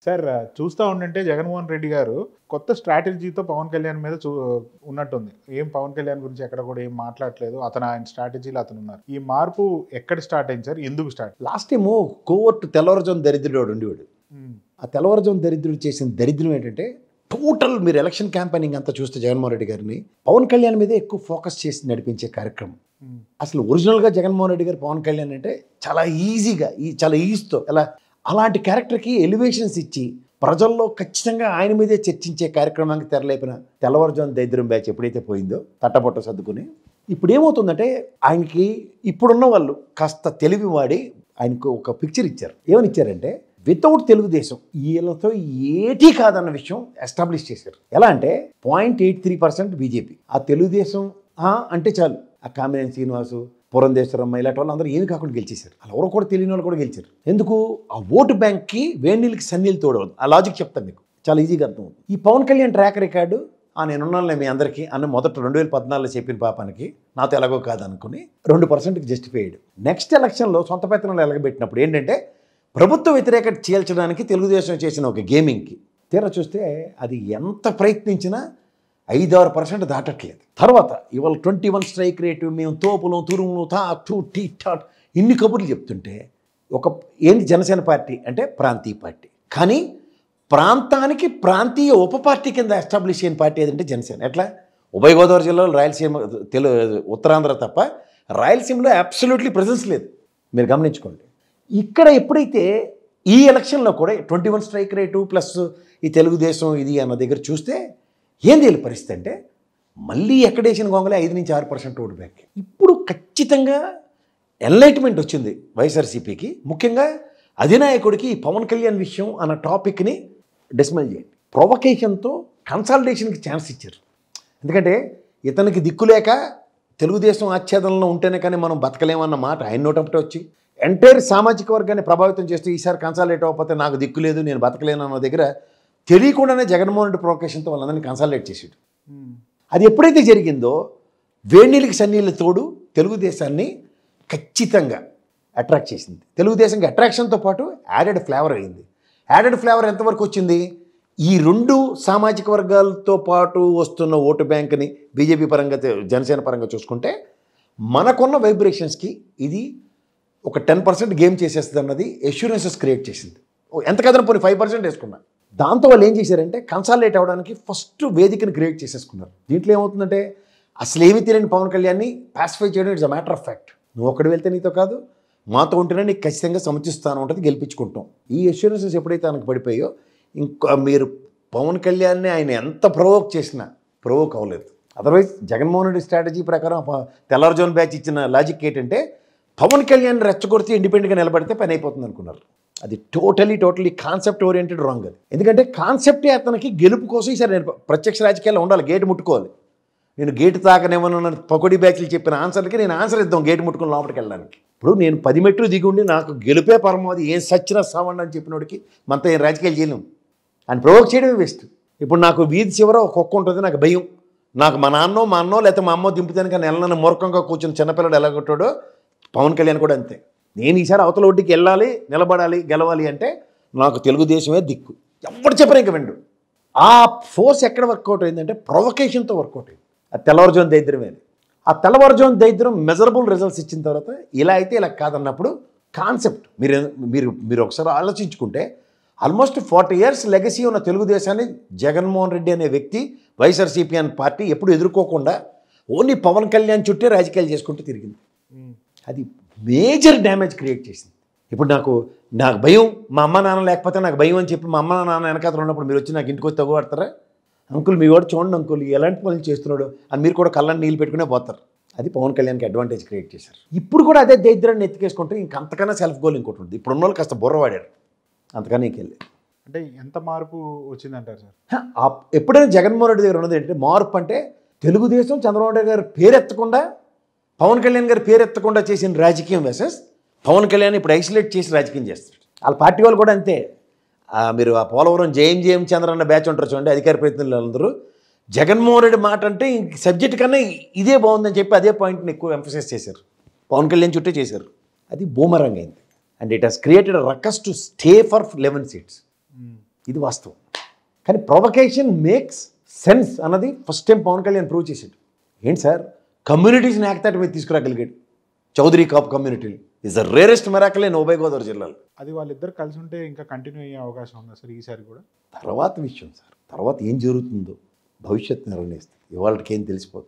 Sir చూస్తూ ఉండంటే జగన్మోహన్ రెడ్డి గారు కొత్త స్ట్రాటజీతో పవన్ కళ్యాణ్ మీద ఉన్నట్టుంది. ఏం పవన్ కళ్యాణ్ గురించి ఎక్కడ కూడా ఏం మాట్లాడలేదు. ఆయన స్ట్రాటజీలో అతను ఉన్నారు. ఈ మార్పు ఎక్కడ స్టార్ట్ అయింది సార్? ఎందుకు స్టార్ట్? లాస్ట్ టైము కోవర్టు తెల్లవారుజాము దరిద్రుడు ఉండేవాడు. ఆ తెల్లవారుజాము దరిద్రుడు చేసిన దరిద్రం ఏంటంటే టోటల్ మీరు ఎలక్షన్ క్యాంపెయినింగ్ అంతా చూస్తే జగన్మోహన్ రెడ్డి గారిని పవన్ కళ్యాణ్ మీదే ఎక్కువ ఫోకస్ చేసి నడిపించే కార్యక్రమం. అసలు ఒరిజినల్గా జగన్మోహన్ రెడ్డి గారు పవన్ కళ్యాణ్ అంటే చాలా ఈజీగా చాలా ఈజీతో అలాంటి క్యారెక్టర్కి ఎలివేషన్స్ ఇచ్చి ప్రజల్లో ఖచ్చితంగా ఆయన మీదే చర్చించే కార్యక్రమానికి తెరలేపిన తెల్లవారుజాము దరిద్రం బ్యాచ్ ఎప్పుడైతే పోయిందో తట్టబొట్ట సర్దుకుని ఇప్పుడు ఏమవుతుందంటే ఆయనకి ఇప్పుడున్న వాళ్ళు కాస్త తెలివి వాడి ఆయనకు ఒక పిక్చర్ ఇచ్చారు. ఏమని ఇచ్చారంటే వితౌట్ తెలుగుదేశం వీళ్ళతో ఏటీ కాదన్న విషయం ఎస్టాబ్లిష్ చేశారు. ఎలా అంటే 0.83% బీజేపీ, ఆ తెలుగుదేశం అంటే చాలు ఆ కామినేని శ్రీనివాసు, పురంధేశ్వరమ్మ ఇలాంటి వాళ్ళు అందరూ ఏమి కాకుండా గెలిచేశారు. అలా ఎవరు కూడా తెలియని వాళ్ళు కూడా గెలిచారు. ఎందుకు? ఆ ఓటు బ్యాంక్కి వేణీళ్ళకి సన్నీళ్ళు తోడవద్దు. ఆ లాజిక్ చెప్తాను మీకు, చాలా ఈజీగా అర్థమవుతుంది. ఈ పవన్ కళ్యాణ్ ట్రాక్ రికార్డు నేనున్నానులే మీ అందరికీ అన్న మొదట 2014 చెప్పిన పాపానికి నాతో ఎలాగో కాదనుకుని 2%కి జస్టిఫైడ్. నెక్స్ట్ ఎలక్షన్లో సొంత పెత్తనాలు ఎలగబెట్టినప్పుడు ఏంటంటే ప్రభుత్వ వ్యతిరేకత చీల్చడానికి తెలుగుదేశం చేసిన ఒక గేమింగ్కి తీరా చూస్తే అది ఎంత ప్రయత్నించినా 5-6% దాటట్లేదు. తర్వాత ఇవాళ 21 స్ట్రైక్ రేటు, మేము తోపులు తురుములు టీ టాట్ ఇన్ని కబుర్లు చెప్తుంటే ఏంటి జనసేన పార్టీ అంటే ప్రాంతీయ పార్టీ, కానీ ప్రాంతానికి ప్రాంతీయ ఉప పార్టీ కింద ఎస్టాబ్లిష్ అయిన పార్టీ ఏదంటే జనసేన. ఎట్లా? ఉభయ గోదావరి జిల్లాలో రాయలసీమ ఉత్తరాంధ్ర తప్ప రాయలసీమలో అబ్సల్యూట్లీ ప్రెజెన్స్ లేదు. మీరు గమనించుకోండి. ఇక్కడ ఎప్పుడైతే ఈ ఎలక్షన్లో కూడా 21 స్ట్రైక్ రేటు ప్లస్ ఈ తెలుగుదేశం ఇది అన్న దగ్గర చూస్తే ఏం తెలియ పరిస్థితి అంటే మళ్ళీ ఎక్కడేసిన గొంగలే 5-6% ఓటు బ్యాంక్. ఇప్పుడు ఖచ్చితంగా ఎన్లైట్మెంట్ వచ్చింది వైఎస్ఆర్సీపీకి. ముఖ్యంగా అధినాయకుడికి పవన్ కళ్యాణ్ విషయం అన్న టాపిక్ని డిస్మైల్ చేయండి. ప్రొవకేషన్తో కన్సాలిడేషన్కి ఛాన్స్ ఇచ్చారు. ఎందుకంటే ఇతనికి దిక్కులేక తెలుగుదేశం ఆచ్ఛేదనలో ఉంటేనే కానీ మనం బతకలేమన్న మాట ఆయన నోటంటే వచ్చి ఎంటైర్ సామాజిక వర్గాన్ని ప్రభావితం చేస్తూ ఈసారి కన్సాలిడేట్ అవ్వకపోతే నాకు దిక్కు లేదు, నేను బతకలేను అన్న దగ్గర తెలియకుండానే జగన్మోహన్ రెడ్డి ప్రొవకేషన్తో వాళ్ళందరినీ కన్సాలిడేట్ చేసాడు. అది ఎప్పుడైతే జరిగిందో వేణీళ్ళకి సన్నీళ్ళ తోడు తెలుగుదేశాన్ని ఖచ్చితంగా అట్రాక్ట్ చేసింది. తెలుగుదేశంకి అట్రాక్షన్తో పాటు యాడెడ్ ఫ్లేవర్ అయింది. యాడెడ్ ఫ్లేవర్ ఎంతవరకు వచ్చింది? ఈ రెండు సామాజిక వర్గాలతో పాటు వస్తున్న ఓటు బ్యాంక్ని బీజేపీ పరంగా జనసేన పరంగా చూసుకుంటే మనకున్న వైబ్రేషన్స్కి ఇది ఒక 10% గేమ్ చేసేస్తుంది అన్నది ఎష్యూరెన్సెస్ క్రియేట్ చేసింది. ఎంత కదన పోనీ 5% వేసుకున్నా. దాంతో వాళ్ళు ఏం చేశారంటే కన్సాలిడేట్ అవ్వడానికి ఫస్ట్ వేదికను క్రియేట్ చేసేసుకున్నారు. దీంట్లో ఏమవుతుందంటే అసలు ఏమీ తెలియని పవన్ కళ్యాణ్ని పాసిఫై చేయడం it's a matter of fact. నువ్వు ఒక్కడు వెళ్తే నీతో కాదు, మాతో ఉంటేనే నీకు ఖచ్చితంగా సముచిస్తాను ఉంటుంది, గెలిపించుకుంటాం. ఈ ఎష్యూరెన్సెస్ ఎప్పుడైతే ఆయనకు పడిపోయో ఇంకా మీరు పవన్ కళ్యాణ్ని ఆయన ఎంత ప్రొవోక్ చేసినా ప్రొవోక్ అవ్వలేదు. అదర్వైజ్ జగన్మోహన్ రెడ్డి స్ట్రాటజీ ప్రకారం తెల్లవారుజాము బ్యాచ్ ఇచ్చిన లాజిక్ ఏంటంటే పవన్ కళ్యాణ్ రెచ్చగొడితే ఇండిపెండెంట్గా నిలబడితే పని అయిపోతుంది అనుకున్నారు. అది టోటలీ కాన్సెప్ట్ ఓరియంటెడ్ రాంగ్ అది. ఎందుకంటే కాన్సెప్టే అతనికి గెలుపు కోసం ఈసారి నేను ప్రత్యక్ష రాజకీయాల్లో ఉండాలి, గేటు ముట్టుకోవాలి. నేను గేటు తాకనేమన్నా పకోడీ బ్యాచ్లు చెప్పిన ఆన్సర్లకి నేను ఆన్సర్ ఇద్దాం గేటు ముట్టుకుని లోపలికి వెళ్ళడానికి. ఇప్పుడు నేను 10 మెట్లు దిగి ఉండి నాకు గెలుపే పరమావధి, ఏం సచ్చినా సావండి అని చెప్పినోడికి మనతో ఏం రాజకీయాలు చేయలేము. అని ప్రొవోక్ చేయడమే వేస్ట్. ఇప్పుడు నాకు వీధి చివర ఒక కుక్క ఉంటుంది, నాకు భయం. నాకు మా అన్నో లేకపోతే మా అమ్మో దింపుతాను కానీ నెలనన్ను మూర్ఖంగా కూర్చొని చిన్నపిల్లడు ఎలా కొట్టాడో పవన్ కళ్యాణ్ కూడా అంతే. నేను ఈసారి అవతల ఒడ్డుకి వెళ్ళాలి, నిలబడాలి, గెలవాలి అంటే నాకు తెలుగుదేశమే దిక్కు. ఎవరు చెప్పరు ఇంక వెండు. ఆ ఫోర్స్ ఎక్కడ వర్కౌట్ అయిందంటే ప్రొవకేషన్తో వర్కౌట్ అయింది. ఆ తెల్లవారుజాము దరిద్రమే. ఆ తెల్లవారుజాము దరిద్రం మెజరబుల్ రిజల్ట్స్ ఇచ్చిన తర్వాత ఇలా అయితే ఇలా కాదన్నప్పుడు కాన్సెప్ట్ మీరు ఒకసారి ఆలోచించుకుంటే ఆల్మోస్ట్ 40 years లెగసీ ఉన్న తెలుగుదేశాన్ని జగన్మోహన్ రెడ్డి అనే వ్యక్తి వైఎస్ఆర్సీపీ అనే పార్టీ ఎప్పుడు ఎదుర్కోకుండా ఓన్లీ పవన్ కళ్యాణ్ చుట్టే రాజకీయాలు చేసుకుంటూ తిరిగింది. అది మేజర్ డ్యామేజ్ క్రియేట్ చేసింది. ఇప్పుడు నాకు భయం, మా అమ్మ నాన్న లేకపోతే నాకు భయం అని చెప్పి మా అమ్మ నాన్న వెనకాతలు ఉన్నప్పుడు మీరు వచ్చి నాకు ఇంటికి వచ్చి తగ్గుపడతారా? అంకుల్ మీ వాడు చూడండి అంకుల్ ఎలాంటి పనులు చేస్తున్నాడు అని మీరు కూడా కళ్ళని నీళ్ళు పెట్టుకునే పోతారు. అది పవన్ కళ్యాణ్కి అడ్వాంటేజ్ క్రియేట్ చేశారు. ఇప్పుడు కూడా అదే దరిద్రాన్ని ఎత్తుకేసుకుంటే ఇంకంతకన్నా సెల్ఫ్ గోల్ ఇంకోటి ఉంది. ఇప్పుడు ఉన్న వాళ్ళు కాస్త బుర్రవాడారు, అంతకన్నా ఇంకెళ్ళి. అంటే ఎంత మార్పు వచ్చిందంటారు సార్? ఎప్పుడైనా జగన్మోహన్ రెడ్డి దగ్గర ఉన్నది ఏంటంటే మార్పు అంటే తెలుగుదేశం చంద్రబాబు నాయుడు గారు పేరెత్తకుండా పవన్ కళ్యాణ్ గారు పేరెత్తకుండా చేసిన రాజకీయం వేసెస్ పవన్ కళ్యాణ్ ఇప్పుడు ఐసోలేట్ చేసి రాజకీయం చేస్తారు. వాళ్ళ పార్టీ వాళ్ళు కూడా అంతే. మీరు ఆ పోలవరం జేఎం చంద్ర అన్న బ్యాచ్ ఉంటారు చూడండి, అధికార ప్రతినిధులు అందరూ జగన్మోహన్ రెడ్డి మాట అంటే సబ్జెక్ట్ కన్నా ఇదే బాగుందని చెప్పి అదే పాయింట్ని ఎక్కువ ఎంఫసైజ్ చేశారు. పవన్ కళ్యాణ్ చుట్టే చేశారు. అది బూమరంగ్ అయింది. And it has created ruckus to stay for 11 seats. ఇది వాస్తవం. కానీ ప్రొవకేషన్ మేక్స్ సెన్స్ అన్నది first time Pawan Kalyan prove చేసాడు. ఏంటి సార్, కమ్యూనిటీస్ని ఏకతాటి మీద తీసుకురాగలిగాడు. చౌదరి కాపు కమ్యూనిటీని is the rarest miracle in ఉభయ గోదావరి జిల్లాలో. అది వాళ్ళిద్దరు కలిసి ఉంటే ఇంకా కంటిన్యూ అయ్యే అవకాశం ఉందా సార్ ఈసారి కూడా? తర్వాత విషయం సార్, తర్వాత ఏం జరుగుతుందో భవిష్యత్తు నిర్ణయిస్తుంది. ఇవాళకి ఏం తెలిసిపోతుంది.